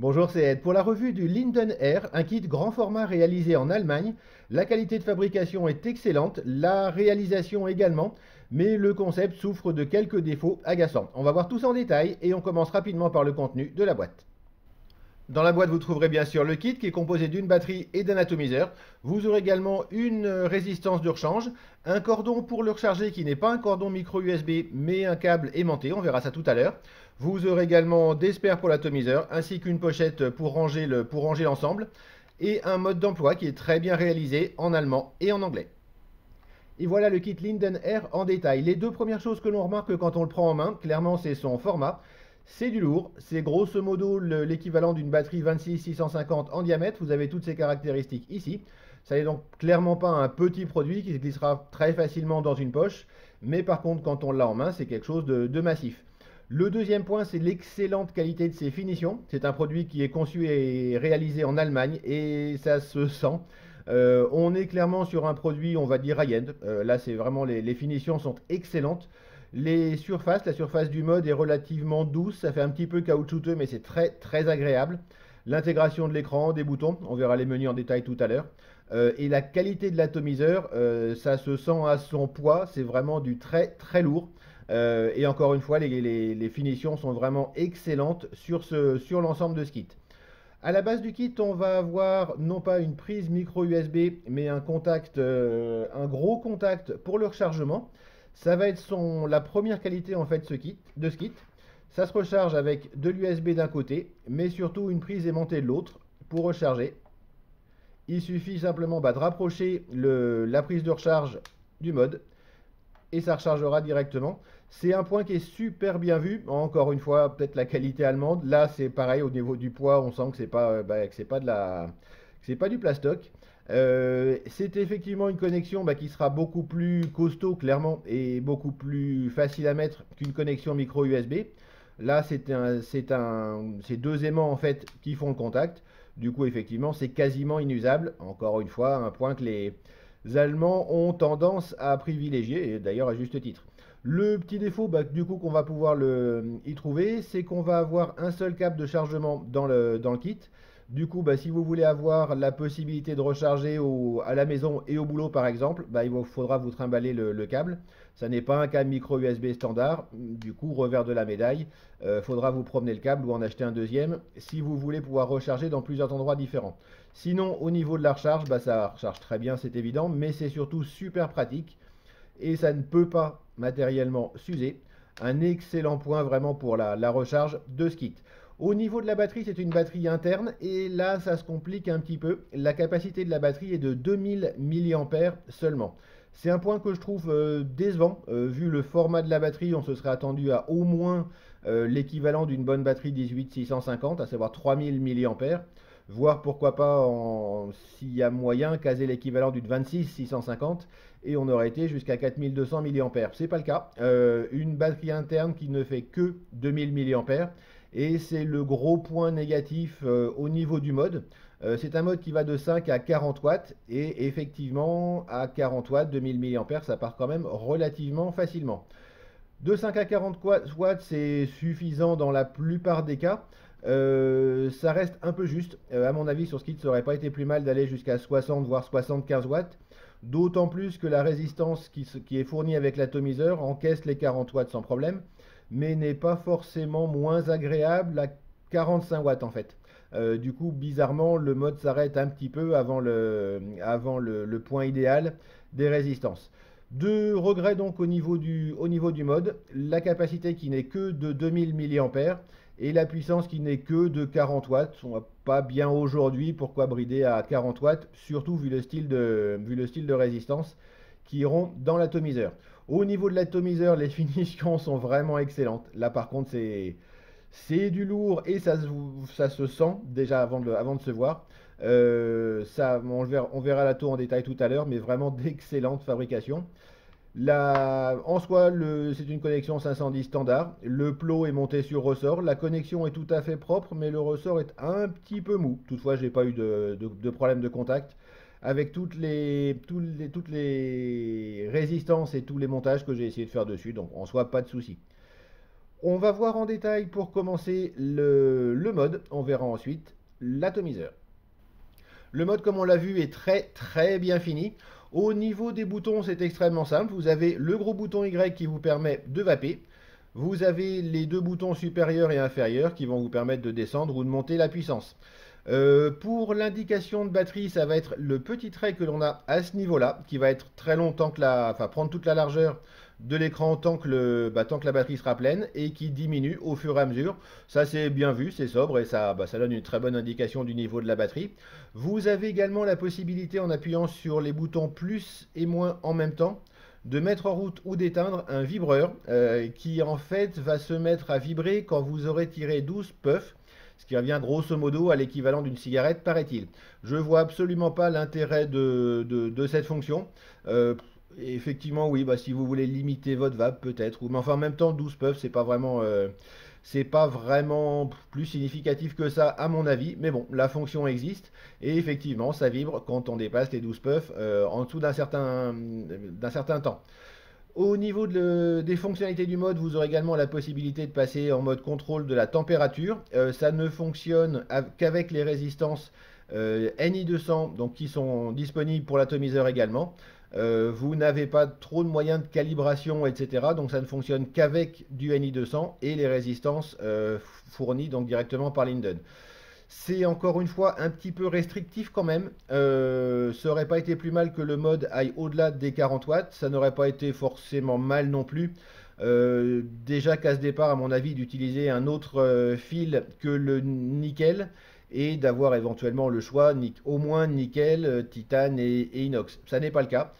Bonjour, c'est Ed. Pour la revue du Linden Air, un kit grand format réalisé en Allemagne. La qualité de fabrication est excellente, la réalisation également, mais le concept souffre de quelques défauts agaçants. On va voir tout ça en détail et on commence rapidement par le contenu de la boîte. Dans la boîte, vous trouverez bien sûr le kit qui est composé d'une batterie et d'un atomiseur. Vous aurez également une résistance de rechange, un cordon pour le recharger qui n'est pas un cordon micro USB mais un câble aimanté, on verra ça tout à l'heure. Vous aurez également des spares pour l'atomiseur ainsi qu'une pochette pour ranger l'ensemble et un mode d'emploi qui est très bien réalisé en allemand et en anglais. Et voilà le kit Linden Air en détail. Les deux premières choses que l'on remarque quand on le prend en main, clairement c'est son format. C'est du lourd, c'est grosso modo l'équivalent d'une batterie 26650 en diamètre. Vous avez toutes ces caractéristiques ici. Ça n'est donc clairement pas un petit produit qui se glissera très facilement dans une poche. Mais par contre, quand on l'a en main, c'est quelque chose de massif. Le deuxième point, c'est l'excellente qualité de ses finitions. C'est un produit qui est conçu et réalisé en Allemagne et ça se sent. On est clairement sur un produit, on va dire high-end. Là, c'est vraiment les finitions sont excellentes. La surface du mode est relativement douce, ça fait un petit peu caoutchouteux, mais c'est très très agréable. L'intégration de l'écran, des boutons, on verra les menus en détail tout à l'heure. Et la qualité de l'atomiseur, ça se sent à son poids, c'est vraiment du très très lourd. Et encore une fois, les finitions sont vraiment excellentes sur l'ensemble de ce kit. À la base du kit, on va avoir non pas une prise micro USB, mais un un gros contact pour le rechargement. Ça va être la première qualité en fait de ce kit. Ça se recharge avec de l'USB d'un côté, mais surtout une prise aimantée de l'autre pour recharger. Il suffit simplement de rapprocher la prise de recharge du mode et ça rechargera directement. C'est un point qui est super bien vu. Encore une fois, peut-être la qualité allemande. Là, c'est pareil au niveau du poids, on sent que c'est pas du plastoc. C'est effectivement une connexion qui sera beaucoup plus costaud, clairement, et beaucoup plus facile à mettre qu'une connexion micro USB. Là, c'est deux aimants en fait qui font le contact. Du coup, effectivement, c'est quasiment inusable. Encore une fois, un point que les Allemands ont tendance à privilégier, et d'ailleurs à juste titre. Le petit défaut du coup qu'on va pouvoir y trouver, c'est qu'on va avoir un seul câble de chargement dans le kit. Du coup, si vous voulez avoir la possibilité de recharger à la maison et au boulot par exemple, il vous faudra vous trimballer le câble. Ça n'est pas un câble micro USB standard. Du coup, revers de la médaille, faudra vous promener le câble ou en acheter un deuxième si vous voulez pouvoir recharger dans plusieurs endroits différents. Sinon, au niveau de la recharge, ça recharge très bien, c'est évident, mais c'est surtout super pratique et ça ne peut pas matériellement s'user. Un excellent point vraiment pour la recharge de ce kit. Au niveau de la batterie, c'est une batterie interne et là, ça se complique un petit peu. La capacité de la batterie est de 2000 mAh seulement. C'est un point que je trouve décevant. Vu le format de la batterie, on se serait attendu à au moins l'équivalent d'une bonne batterie 18650, à savoir 3000 mAh. Voire pourquoi pas, s'il y a moyen, caser l'équivalent d'une 26650 et on aurait été jusqu'à 4200 mAh. C'est pas le cas. Une batterie interne qui ne fait que 2000 mAh. Et c'est le gros point négatif au niveau du mode. C'est un mode qui va de 5 à 40 watts et effectivement à 40 watts, 2000 mAh, ça part quand même relativement facilement. De 5 à 40 watts, c'est suffisant dans la plupart des cas. Ça reste un peu juste. À mon avis, sur ce kit, ça aurait pas été plus mal d'aller jusqu'à 60 voire 75 watts. D'autant plus que la résistance qui est fournie avec l'atomiseur encaisse les 40 watts sans problème, mais n'est pas forcément moins agréable à 45 watts en fait. Du coup, bizarrement, le mode s'arrête un petit peu avant le point idéal des résistances. Deux regrets donc au niveau du mode, la capacité qui n'est que de 2000 mAh et la puissance qui n'est que de 40 watts. On va pas bien aujourd'hui, pourquoi brider à 40 watts, surtout vu le style de résistance qui iront dans l'atomiseur. Au niveau de l'atomiseur, les finitions sont vraiment excellentes. Là par contre, c'est du lourd et ça se sent déjà avant de se voir. On verra la tour en détail tout à l'heure, mais vraiment d'excellente fabrication. En soi, c'est une connexion 510 standard. Le plot est monté sur ressort. La connexion est tout à fait propre, mais le ressort est un petit peu mou. Toutefois, j'ai pas eu de problème de contact avec toutes les résistances et tous les montages que j'ai essayé de faire dessus. Donc, en soi, pas de souci. On va voir en détail pour commencer le mode, on verra ensuite l'atomiseur. Le mode, comme on l'a vu, est très bien fini. Au niveau des boutons, c'est extrêmement simple. Vous avez le gros bouton Y qui vous permet de vaper. Vous avez les deux boutons supérieurs et inférieurs qui vont vous permettre de descendre ou de monter la puissance. Pour l'indication de batterie, ça va être le petit trait que l'on a à ce niveau-là, qui va être très long tant que enfin prendre toute la largeur de l'écran tant que tant que la batterie sera pleine et qui diminue au fur et à mesure. Ça c'est bien vu, c'est sobre et ça donne une très bonne indication du niveau de la batterie. Vous avez également la possibilité en appuyant sur les boutons plus et moins en même temps de mettre en route ou d'éteindre un vibreur qui en fait va se mettre à vibrer quand vous aurez tiré 12 puffs, ce qui revient grosso modo à l'équivalent d'une cigarette, paraît-il. Je vois absolument pas l'intérêt de cette fonction. Effectivement, oui, bah, si vous voulez limiter votre vape, peut-être. Mais enfin, en même temps, 12 puffs, c'est pas vraiment plus significatif que ça, à mon avis. Mais bon, la fonction existe. Et effectivement, ça vibre quand on dépasse les 12 puffs en dessous d'un certain temps. Au niveau des fonctionnalités du mode, vous aurez également la possibilité de passer en mode contrôle de la température. Ça ne fonctionne qu'avec les résistances NI200, donc qui sont disponibles pour l'atomiseur également. Vous n'avez pas trop de moyens de calibration, etc. Donc ça ne fonctionne qu'avec du NI200 et les résistances fournies donc directement par Linden. C'est encore une fois un petit peu restrictif quand même. Ça n'aurait pas été plus mal que le mode aille au-delà des 40 watts. Ça n'aurait pas été forcément mal non plus. Déjà qu'à ce départ, à mon avis, d'utiliser un autre fil que le nickel et d'avoir éventuellement le choix au moins nickel, titane et inox. Ça n'est pas le cas.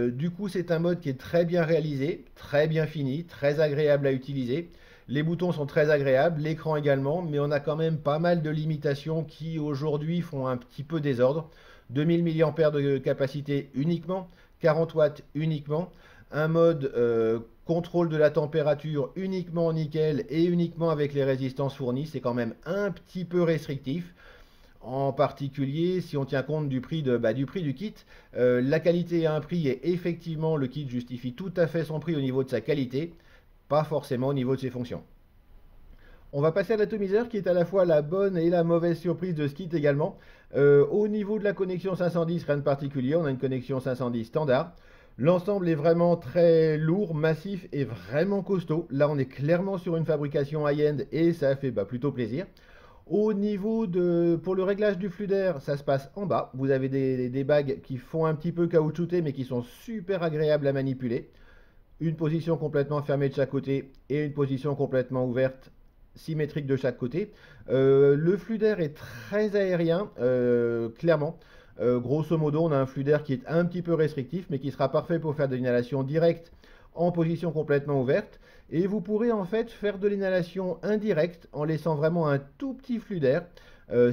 Du coup, c'est un mode qui est très bien réalisé, très bien fini, très agréable à utiliser. Les boutons sont très agréables, l'écran également, mais on a quand même pas mal de limitations qui aujourd'hui font un petit peu désordre. 2000 mAh de capacité uniquement, 40 watts uniquement, un mode contrôle de la température uniquement en nickel et uniquement avec les résistances fournies, c'est quand même un petit peu restrictif. En particulier, si on tient compte du prix, du prix du kit, la qualité a un prix et effectivement le kit justifie tout à fait son prix au niveau de sa qualité, pas forcément au niveau de ses fonctions. On va passer à l'atomiseur qui est à la fois la bonne et la mauvaise surprise de ce kit également. Au niveau de la connexion 510, rien de particulier, on a une connexion 510 standard. L'ensemble est vraiment très lourd, massif et vraiment costaud. Là, on est clairement sur une fabrication high-end et ça fait plutôt plaisir. Au niveau pour le réglage du flux d'air, ça se passe en bas. Vous avez des bagues qui font un petit peu caoutchouter mais qui sont super agréables à manipuler. Une position complètement fermée de chaque côté et une position complètement ouverte, symétrique de chaque côté. Le flux d'air est très aérien, clairement. Grosso modo, on a un flux d'air qui est un petit peu restrictif, mais qui sera parfait pour faire de l'inhalation directe en position complètement ouverte. Et vous pourrez en fait faire de l'inhalation indirecte en laissant vraiment un tout petit flux d'air.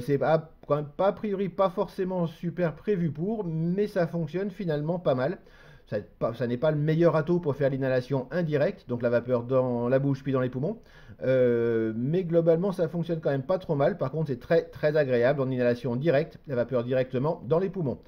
C'est quand même pas a priori pas forcément super prévu pour, mais ça fonctionne finalement pas mal. Ça n'est pas le meilleur atout pour faire l'inhalation indirecte, donc la vapeur dans la bouche puis dans les poumons. Mais globalement, ça fonctionne quand même pas trop mal. Par contre, c'est très agréable en inhalation directe, la vapeur directement dans les poumons.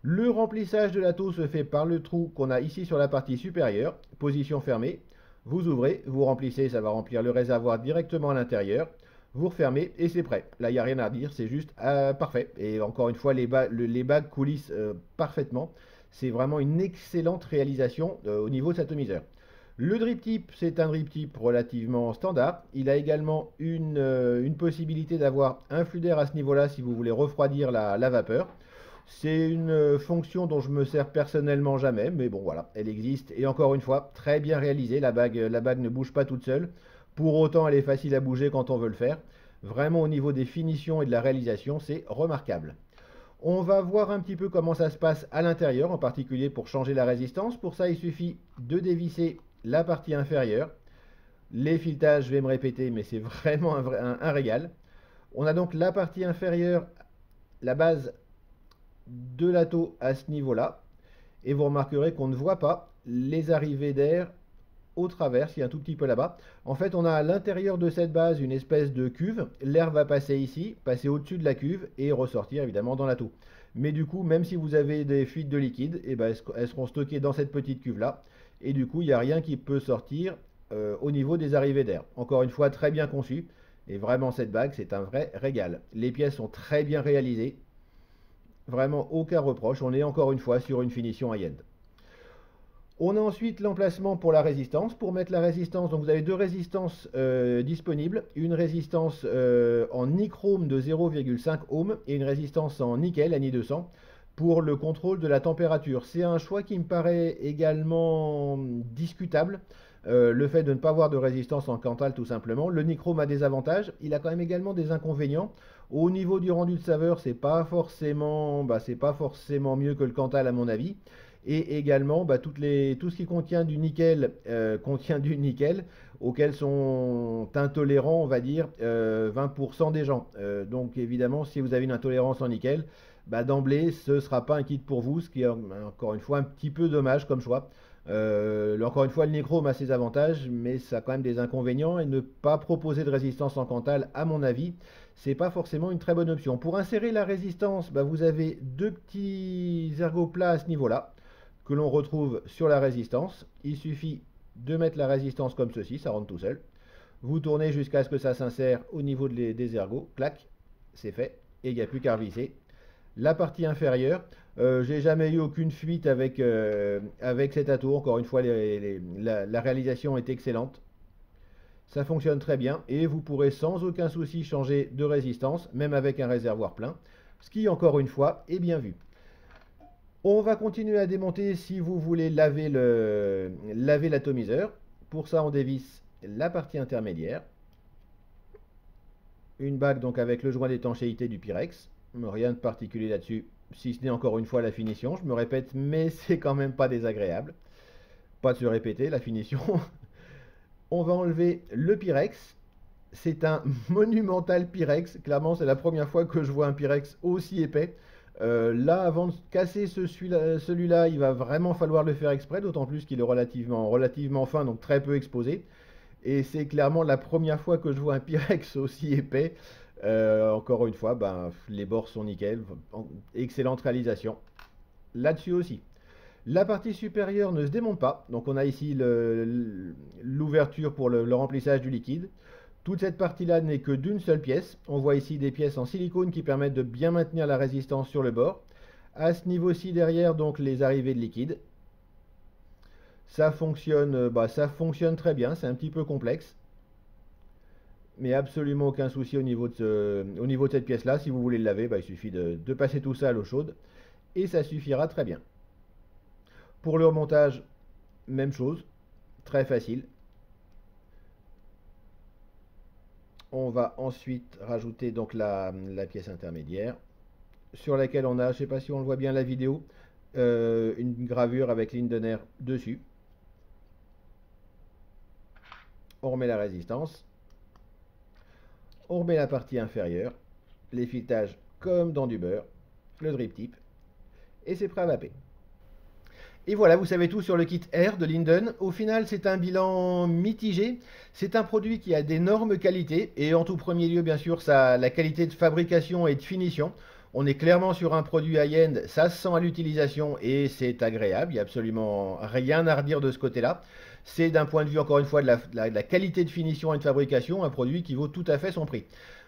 Le remplissage de l'atout se fait par le trou qu'on a ici sur la partie supérieure, position fermée. Vous ouvrez, vous remplissez, ça va remplir le réservoir directement à l'intérieur. Vous refermez et c'est prêt. Là, il n'y a rien à dire, c'est juste parfait. Et encore une fois, les bagues coulissent parfaitement. C'est vraiment une excellente réalisation au niveau de cet atomiseur. Le drip tip, c'est un drip tip relativement standard. Il a également une possibilité d'avoir un flux d'air à ce niveau-là si vous voulez refroidir la vapeur. C'est une fonction dont je me sers personnellement jamais, mais bon voilà, elle existe. Et encore une fois, très bien réalisée. La bague ne bouge pas toute seule. Pour autant, elle est facile à bouger quand on veut le faire. Vraiment au niveau des finitions et de la réalisation, c'est remarquable. On va voir un petit peu comment ça se passe à l'intérieur, en particulier pour changer la résistance. Pour ça, il suffit de dévisser la partie inférieure. Les filetages, je vais me répéter, mais c'est vraiment un régal. On a donc la partie inférieure, la base de l'atout à ce niveau-là. Et vous remarquerez qu'on ne voit pas les arrivées d'air au travers, il y a un tout petit peu là-bas. En fait, on a à l'intérieur de cette base une espèce de cuve. L'air va passer ici, passer au-dessus de la cuve et ressortir évidemment dans l'atout. Mais du coup, même si vous avez des fuites de liquide, elles seront stockées dans cette petite cuve-là. Et du coup, il n'y a rien qui peut sortir au niveau des arrivées d'air. Encore une fois, très bien conçu. Et vraiment, cette bague, c'est un vrai régal. Les pièces sont très bien réalisées. Vraiment aucun reproche. On est encore une fois sur une finition high-end. On a ensuite l'emplacement pour la résistance. Pour mettre la résistance, donc vous avez deux résistances disponibles. Une résistance en nichrome de 0,5 ohm et une résistance en nickel, Ni200, pour le contrôle de la température. C'est un choix qui me paraît également discutable. Le fait de ne pas avoir de résistance en Cantal, tout simplement. Le nichrome a des avantages. Il a quand même également des inconvénients. Au niveau du rendu de saveur, c'est pas forcément mieux que le Cantal à mon avis. Et également, tout ce qui contient du nickel, auquel sont intolérants, on va dire, 20% des gens. Donc évidemment, si vous avez une intolérance en nickel, d'emblée, ce ne sera pas un kit pour vous, ce qui est encore une fois un petit peu dommage comme choix. Encore une fois, le nichrome a ses avantages, mais ça a quand même des inconvénients, et ne pas proposer de résistance en Cantal, à mon avis, c'est pas forcément une très bonne option. Pour insérer la résistance, vous avez deux petits ergoplats à ce niveau-là, que l'on retrouve sur la résistance. Il suffit de mettre la résistance comme ceci, ça rentre tout seul. Vous tournez jusqu'à ce que ça s'insère au niveau des ergots, clac, c'est fait, et il n'y a plus qu'à revisser. La partie inférieure, j'ai jamais eu aucune fuite avec cet atout. Encore une fois, la réalisation est excellente. Ça fonctionne très bien et vous pourrez sans aucun souci changer de résistance, même avec un réservoir plein, ce qui, encore une fois, est bien vu. On va continuer à démonter si vous voulez laver l'atomiseur. Pour ça, on dévisse la partie intermédiaire. Une bague donc avec le joint d'étanchéité du Pyrex. Rien de particulier là-dessus, si ce n'est encore une fois la finition. Je me répète, mais c'est quand même pas désagréable. Pas de se répéter, la finition. On va enlever le Pyrex. C'est un monumental Pyrex. Clairement, c'est la première fois que je vois un Pyrex aussi épais. Là, avant de casser celui-là, il va vraiment falloir le faire exprès, d'autant plus qu'il est relativement fin, donc très peu exposé. Et c'est clairement la première fois que je vois un Pyrex aussi épais. Encore une fois, les bords sont nickel. Excellente réalisation. Là-dessus aussi. La partie supérieure ne se démonte pas. Donc on a ici l'ouverture pour le remplissage du liquide. Toute cette partie-là n'est que d'une seule pièce. On voit ici des pièces en silicone qui permettent de bien maintenir la résistance sur le bord. À ce niveau-ci derrière, donc les arrivées de liquide. Ça fonctionne très bien. C'est un petit peu complexe, mais absolument aucun souci au niveau de cette pièce-là. Si vous voulez le laver, il suffit de passer tout ça à l'eau chaude et ça suffira très bien. Pour le remontage, même chose, très facile. On va ensuite rajouter donc la pièce intermédiaire sur laquelle on a, je ne sais pas si on le voit bien la vidéo, une gravure avec Lindener dessus. On remet la résistance. On remet la partie inférieure, les filetages comme dans du beurre, le drip tip, et c'est prêt à vaper. Et voilà, vous savez tout sur le kit R de Linden. Au final, c'est un bilan mitigé. C'est un produit qui a d'énormes qualités, et en tout premier lieu, bien sûr, la qualité de fabrication et de finition. On est clairement sur un produit high-end, ça se sent à l'utilisation et c'est agréable, il n'y a absolument rien à redire de ce côté-là. C'est d'un point de vue, encore une fois, de la qualité de finition et de fabrication, un produit qui vaut tout à fait son prix.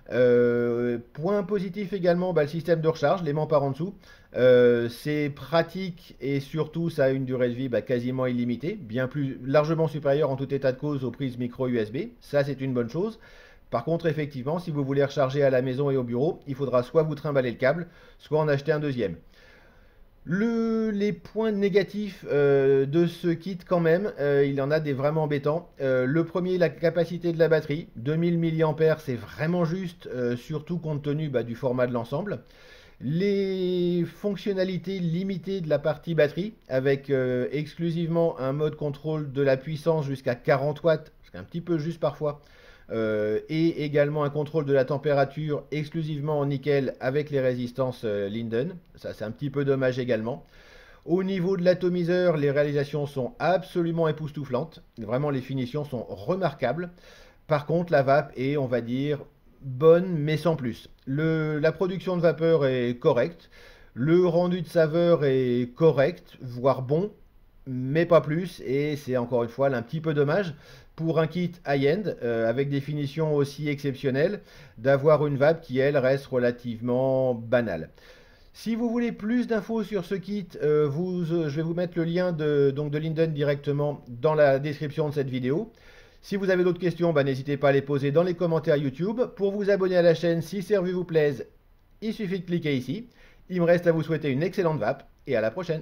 Point positif également, le système de recharge, l'aimant par en dessous. C'est pratique et surtout ça a une durée de vie quasiment illimitée, bien plus largement supérieure en tout état de cause aux prises micro USB. Ça, c'est une bonne chose. Par contre, effectivement, si vous voulez recharger à la maison et au bureau, il faudra soit vous trimballer le câble, soit en acheter un deuxième. Les points négatifs de ce kit quand même, il y en a des vraiment embêtants. Le premier, la capacité de la batterie, 2000 mAh, c'est vraiment juste, surtout compte tenu du format de l'ensemble. Les fonctionnalités limitées de la partie batterie, avec exclusivement un mode contrôle de la puissance jusqu'à 40 watts, c'est un petit peu juste parfois. Et également un contrôle de la température exclusivement en nickel avec les résistances Linden. Ça, c'est un petit peu dommage également. Au niveau de l'atomiseur, les réalisations sont absolument époustouflantes. Vraiment, les finitions sont remarquables. Par contre, la vape est, on va dire, bonne, mais sans plus. La production de vapeur est correcte. Le rendu de saveur est correct, voire bon, mais pas plus. Et c'est encore une fois un petit peu dommage. pour un kit high-end, avec des finitions aussi exceptionnelles, d'avoir une vape qui, elle, reste relativement banale. Si vous voulez plus d'infos sur ce kit, je vais vous mettre le lien de Linden directement dans la description de cette vidéo. Si vous avez d'autres questions, bah, n'hésitez pas à les poser dans les commentaires YouTube. Pour vous abonner à la chaîne, si ces revues vous plaisent, il suffit de cliquer ici. Il me reste à vous souhaiter une excellente vape et à la prochaine.